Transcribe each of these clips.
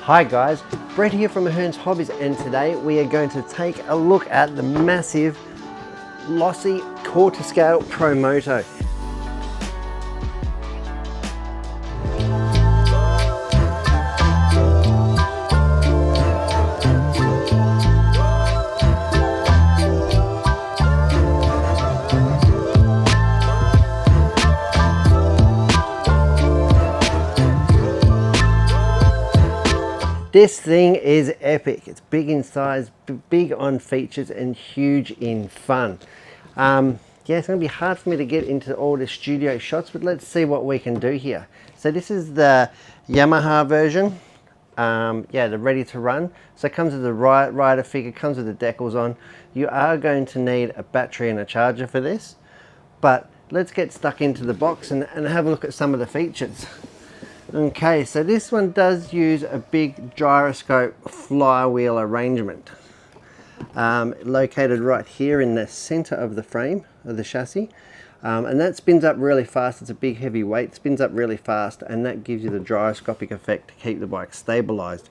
Hi guys, Brett here from Hearns Hobbies, and today we are going to take a look at the massive Losi quarter-scale Promoto. This thing is epic. It's big in size, big on features, and huge in fun. Yeah, it's going to be hard for me to get into all the studio shots, but let's see what we can do here. So this is the Yamaha version. Yeah, the ready to run. So it comes with the rider figure, comes with the decals on. You are going to need a battery and a charger for this, but let's get stuck into the box and have a look at some of the features. Okay, so this one does use a big gyroscope flywheel arrangement, located right here in the center of the frame of the chassis, and that spins up really fast. It's a big heavy weight, spins up really fast, and that gives you the gyroscopic effect to keep the bike stabilized.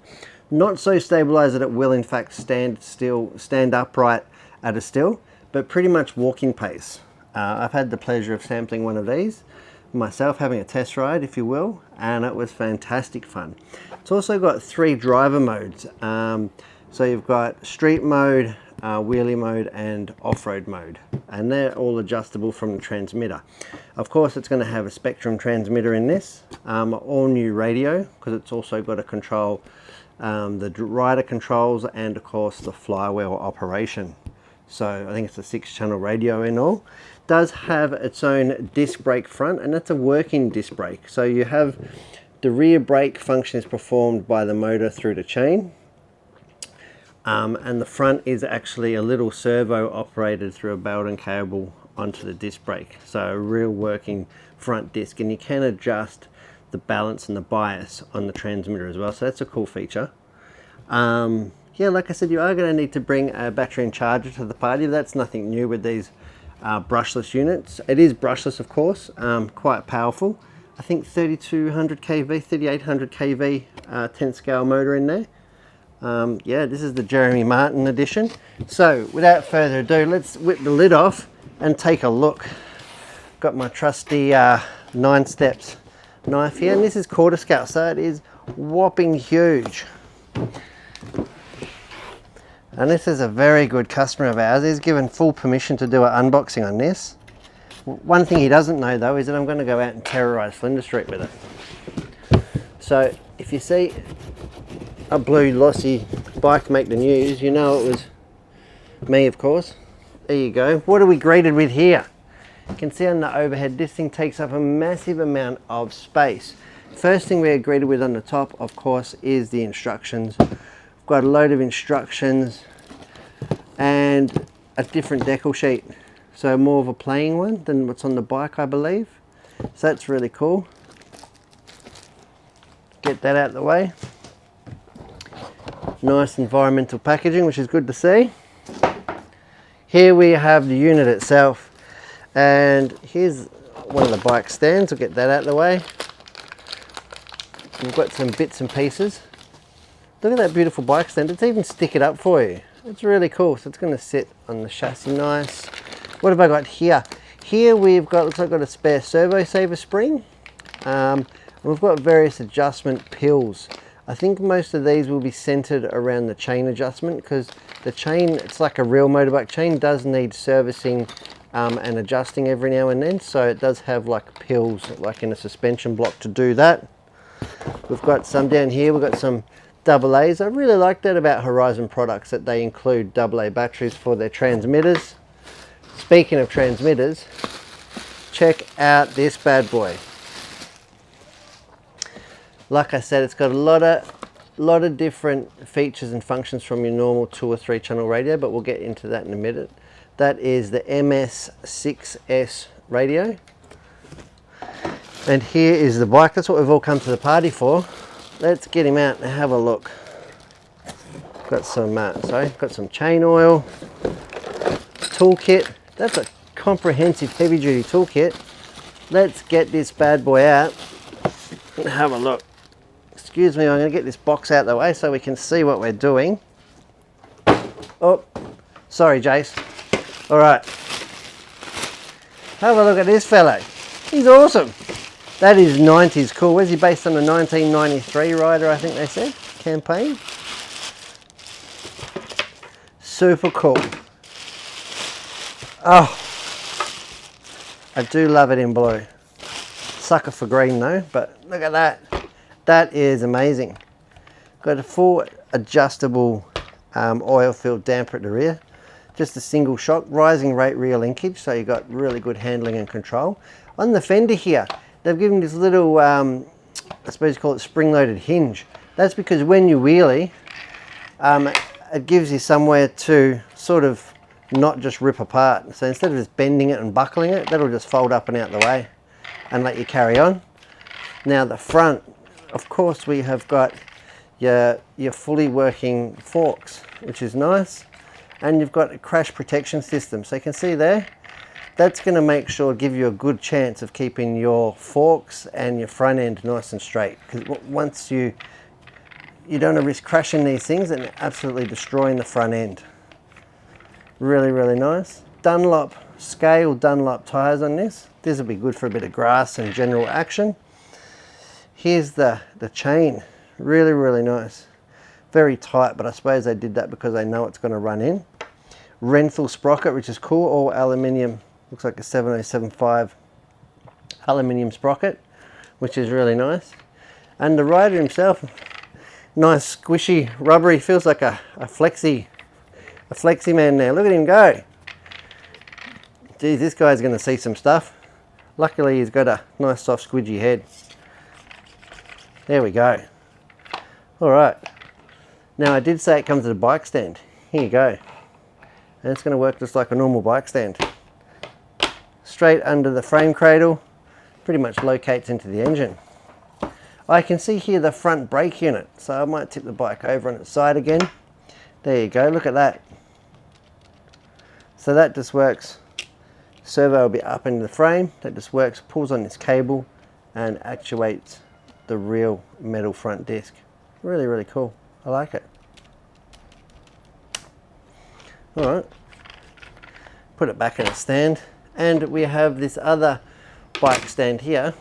Not so stabilized that it will in fact stand upright at a still, but pretty much walking pace. I've had the pleasure of sampling one of these myself, having a test ride if you will, and it was fantastic fun. It's also got 3 driver modes, so you've got street mode, wheelie mode and off-road mode, and they're all adjustable from the transmitter. Of course it's going to have a Spectrum transmitter in this, all new radio, because it's also got a control, the rider controls, and of course the flywheel operation. So I think it's a 6-channel radio in all. Does have its own disc brake front, and that's a working disc brake. So you have the rear brake function is performed by the motor through the chain, and the front is actually a little servo operated through a belt and cable onto the disc brake. So a real working front disc, and you can adjust the balance and the bias on the transmitter as well. So that's a cool feature. Yeah, like I said, you are going to need to bring a battery and charger to the party. That's nothing new with these brushless units. It is brushless, of course, quite powerful. I think 3200 kV, 3800 kV 10 scale motor in there. Yeah, this is the Jeremy Martin edition. So without further ado, let's whip the lid off and take a look. Got my trusty 9 steps knife here, and this is quarter scale, so it is whopping huge. And this is a very good customer of ours. He's given full permission to do an unboxing on this. One thing he doesn't know though is that I'm going to go out and terrorize Flinders Street with it. So if you see a blue Losi bike make the news, you know it was me, of course. There you go. What are we greeted with here? You can see on the overhead, this thing takes up a massive amount of space. First thing we are greeted with on the top, of course, is the instructions. Got a load of instructions and a different decal sheet, so more of a playing one than what's on the bike, I believe. So that's really cool. Get that out of the way. Nice environmental packaging, which is good to see. Here we have the unit itself, and here's one of the bike stands. We'll get that out of the way. We've got some bits and pieces. Look at that beautiful bike stand. It's even stick it up for you. It's really cool. So it's going to sit on the chassis nice. What have I got here? Here we've got, looks like I've got a spare servo saver spring. We've got various adjustment pills. I think most of these will be centered around the chain adjustment, because the chain, it's like a real motorbike chain, does need servicing and adjusting every now and then. So it does have like pills, like in a suspension block, to do that. We've got some down here. We've got some AA's. I really like that about Horizon products, that they include AA batteries for their transmitters. Speaking of transmitters, check out this bad boy. Like I said, it's got a lot of different features and functions from your normal 2 or 3 channel radio, but we'll get into that in a minute. That is the MS6S radio. And here is the bike. That's what we've all come to the party for. Let's get him out and have a look. Got some chain oil, toolkit. That's a comprehensive heavy duty toolkit. Let's get this bad boy out and have a look. Excuse me, I'm going to get this box out of the way so we can see what we're doing. Oh, sorry Jace. Alright. Have a look at this fellow. He's awesome. That is 90s cool. Where's he based on the 1993 rider, I think they said? Campaign. Super cool. Oh, I do love it in blue. Sucker for green though, but look at that. That is amazing. Got a full adjustable oil-filled damper at the rear. Just a single shock, rising rate rear linkage, so you got really good handling and control. On the fender here, they've given this little, I suppose you call it spring-loaded hinge. That's because when you wheelie, it gives you somewhere to sort of not just rip apart. So instead of just bending it and buckling it, that'll just fold up and out the way and let you carry on. Now the front, of course, we have got your fully working forks, which is nice. And you've got a crash protection system. So you can see there, that's going to make sure, give you a good chance of keeping your forks and your front end nice and straight. Because once you don't want to risk crashing these things and absolutely destroying the front end. Really, really nice. Dunlop, scale Dunlop tires on this. This will be good for a bit of grass and general action. Here's the chain. Really, really nice. Very tight, but I suppose they did that because they know it's going to run in. Renthal sprocket, which is cool, all aluminium. Looks like a 7075 aluminium sprocket, which is really nice. And the rider himself, nice squishy, rubbery, feels like a flexi man there. Look at him go. Geez, this guy's going to see some stuff. Luckily he's got a nice soft squidgy head. There we go. Alright. Now I did say it comes with a bike stand. Here you go. And it's going to work just like a normal bike stand. Straight under the frame cradle. Pretty much locates into the engine. I can see here the front brake unit. So I might tip the bike over on its side again. There you go. Look at that. So that just works. Servo will be up into the frame. That just works, pulls on this cable and actuates the real metal front disc. Really, really cool. I like it. Alright. Put it back in a stand. And we have this other bike stand here.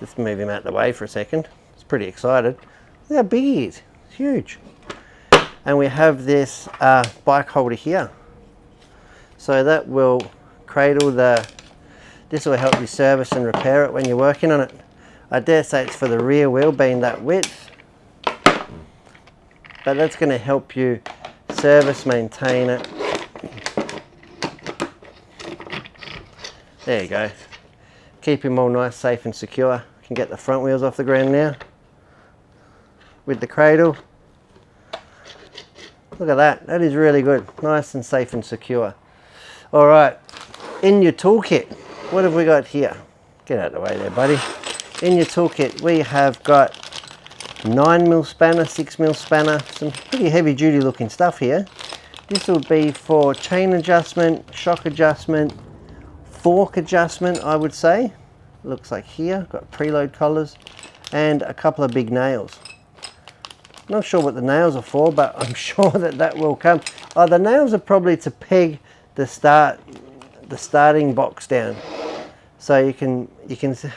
Just move him out of the way for a second. He's pretty excited. Look how big he is. It's huge. And we have this bike holder here. So that will cradle this will help you service and repair it when you're working on it. I dare say it's for the rear wheel being that width. But that's going to help you service, maintain it. There you go. Keep him all nice, safe and secure. Can get the front wheels off the ground now. With the cradle. Look at that. That is really good. Nice and safe and secure. Alright. In your toolkit, what have we got here? Get out of the way there, buddy. In your toolkit, we have got 9mm spanner, 6mm spanner, some pretty heavy duty looking stuff here. This will be for chain adjustment, shock adjustment, fork adjustment, I would say. Looks like here, got preload collars and a couple of big nails. Not sure what the nails are for, but I'm sure that will come. Oh, the nails are probably to peg the starting box down. So you can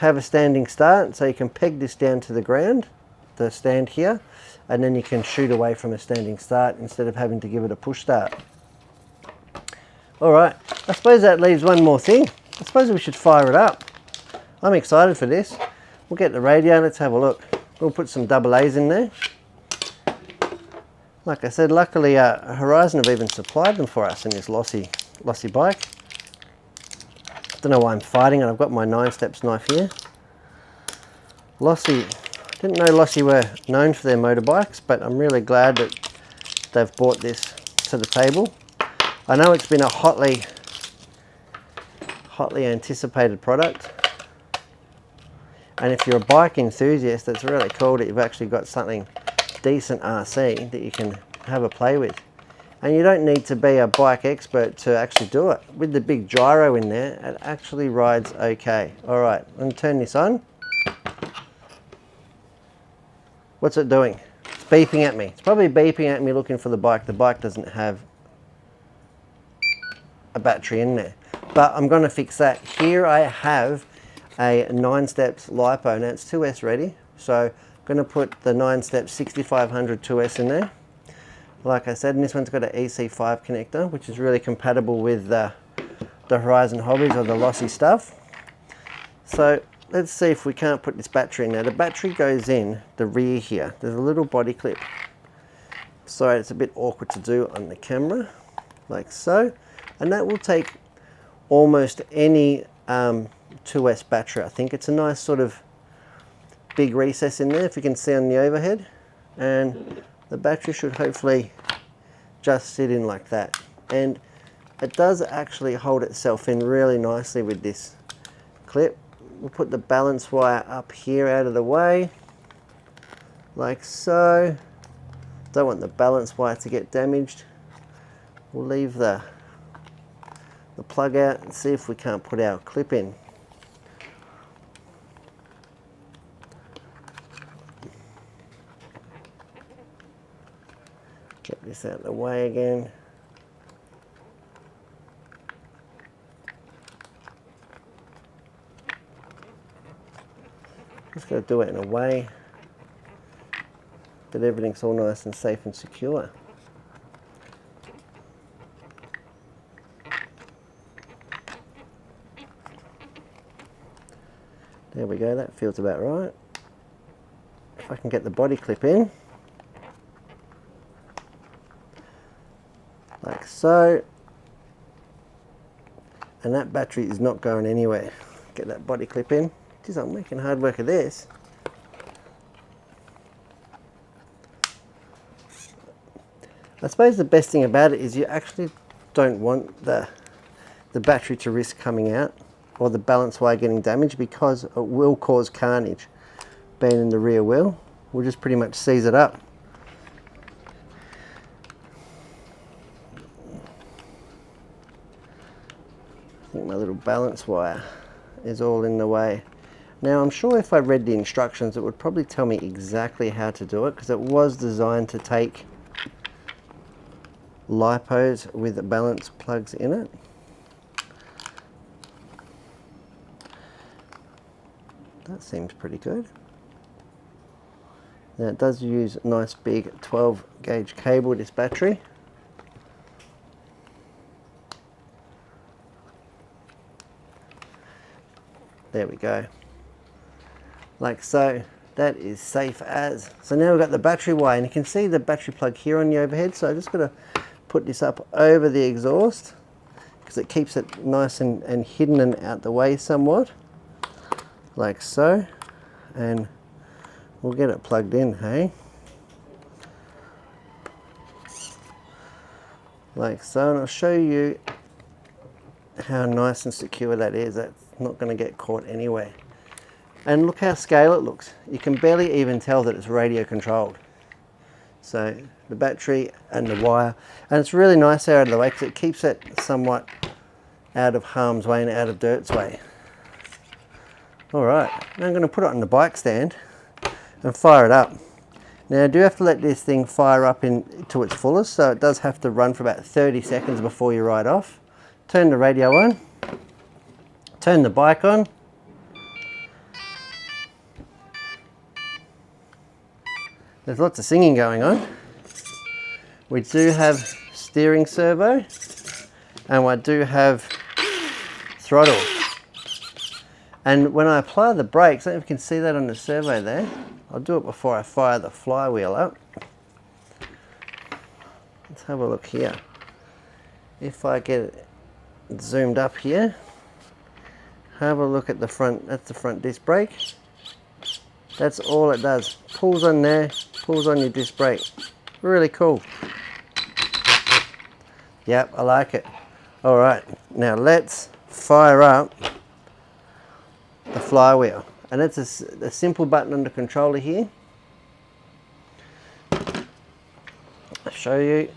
have a standing start, so you can peg this down to the ground, the stand here, and then you can shoot away from a standing start instead of having to give it a push start. Alright, I suppose that leaves one more thing. I suppose we should fire it up. I'm excited for this. We'll get the radio, let's have a look. We'll put some double A's in there. Like I said, luckily Horizon have even supplied them for us in this Losi bike. Don't know why I'm fighting it. I've got my 9 steps knife here. Losi, didn't know Losi were known for their motorbikes, but I'm really glad that they've brought this to the table. I know it's been a hotly anticipated product, and if you're a bike enthusiast, it's really cool that you've actually got something decent RC that you can have a play with. And you don't need to be a bike expert to actually do it. With the big gyro in there, it actually rides okay. Alright, I'm going to turn this on. What's it doing? It's beeping at me. It's probably beeping at me looking for the bike. The bike doesn't have a battery in there. But I'm going to fix that. Here I have a 9 steps LiPo. Now it's 2S ready. So I'm going to put the 9 steps 6500 2S in there. Like I said, and this one's got an EC5 connector, which is really compatible with the Horizon Hobbies or the Losi stuff. So let's see if we can't put this battery in there. The battery goes in the rear here. There's a little body clip. Sorry, it's a bit awkward to do on the camera, like so. And that will take almost any 2S battery. I think it's a nice sort of big recess in there, if you can see on the overhead. And the battery should hopefully just sit in like that. And it does actually hold itself in really nicely with this clip. We'll put the balance wire up here out of the way, like so. Don't want the balance wire to get damaged. We'll leave the plug out and see if we can't put our clip in. Get this out of the way again. Just got to do it in a way that everything's all nice and safe and secure. There we go, that feels about right. If I can get the body clip in, like so, and that battery is not going anywhere. Get that body clip in. Geez, I'm making hard work of this. I suppose the best thing about it is you actually don't want the battery to risk coming out or the balance wire getting damaged, because it will cause carnage. Being in the rear wheel, we'll just pretty much seize it up. I think my little balance wire is all in the way. Now I'm sure if I read the instructions it would probably tell me exactly how to do it, because it was designed to take LiPos with balance plugs in it. That seems pretty good. Now it does use a nice big 12 gauge cable, this battery. There we go. Like so. That is safe as. So now we've got the battery wire, and you can see the battery plug here on the overhead. So I'm just going to put this up over the exhaust, because it keeps it nice and hidden and out the way somewhat. Like so. And we'll get it plugged in, hey? Like so, and I'll show you how nice and secure that is. That's not going to get caught anywhere. And look how scale it looks. You can barely even tell that it's radio controlled. So the battery and the wire, and it's really nice out of the way because it keeps it somewhat out of harm's way and out of dirt's way. Alright, now I'm going to put it on the bike stand and fire it up. Now I do have to let this thing fire up to its fullest, so it does have to run for about 30 seconds before you ride off. Turn the radio on, turn the bike on. There's lots of singing going on. We do have steering servo, and I do have throttle. And when I apply the brakes, I don't know if you can see that on the servo there. I'll do it before I fire the flywheel up. Let's have a look here. If I get it zoomed up here, have a look at the front. That's the front disc brake. That's all it does. Pulls on there, pulls on your disc brake. Really cool. Yep, I like it. All right, now let's fire up the flywheel. And it's a simple button on the controller here. I'll show you.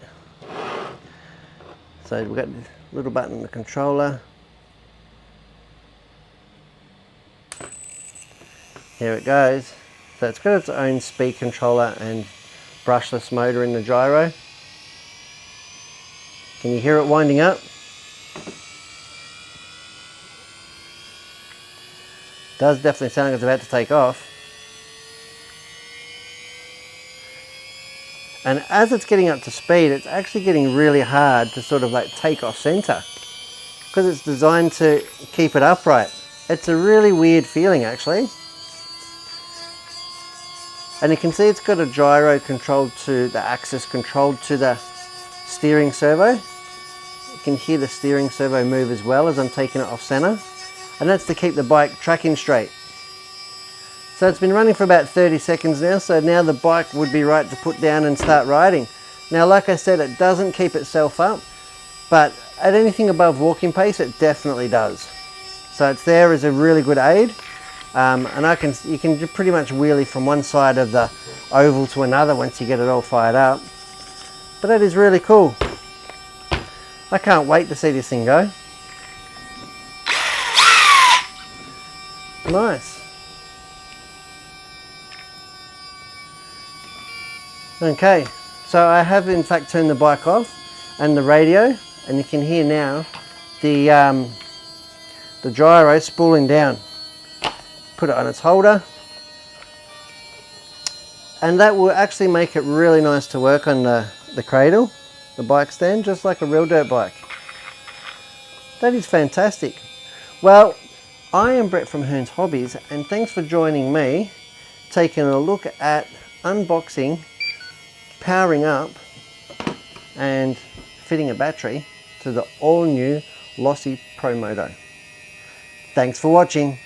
So we've got this little button on the controller. Here it goes. So it's got its own speed controller and brushless motor in the gyro. Can you hear it winding up? Does definitely sound like it's about to take off. And as it's getting up to speed, it's actually getting really hard to sort of like take off center, because it's designed to keep it upright. It's a really weird feeling actually. And you can see it's got a gyro controlled to the axis, controlled to the steering servo. You can hear the steering servo move as well as I'm taking it off center. And that's to keep the bike tracking straight. So it's been running for about 30 seconds now, so now the bike would be right to put down and start riding. Now, like I said, it doesn't keep itself up, but at anything above walking pace, it definitely does. So it's there as a really good aid. And you can pretty much wheelie from one side of the oval to another once you get it all fired up. But that is really cool. I can't wait to see this thing go. Nice. Okay, so I have in fact turned the bike off and the radio, and you can hear now the gyro spooling down. Put it on its holder, and that will actually make it really nice to work on the cradle, the bike stand, just like a real dirt bike. That is fantastic. Well, I am Brett from Hearns Hobbies, and thanks for joining me, taking a look at unboxing, powering up and fitting a battery to the all new Losi Promoto. Thanks for watching.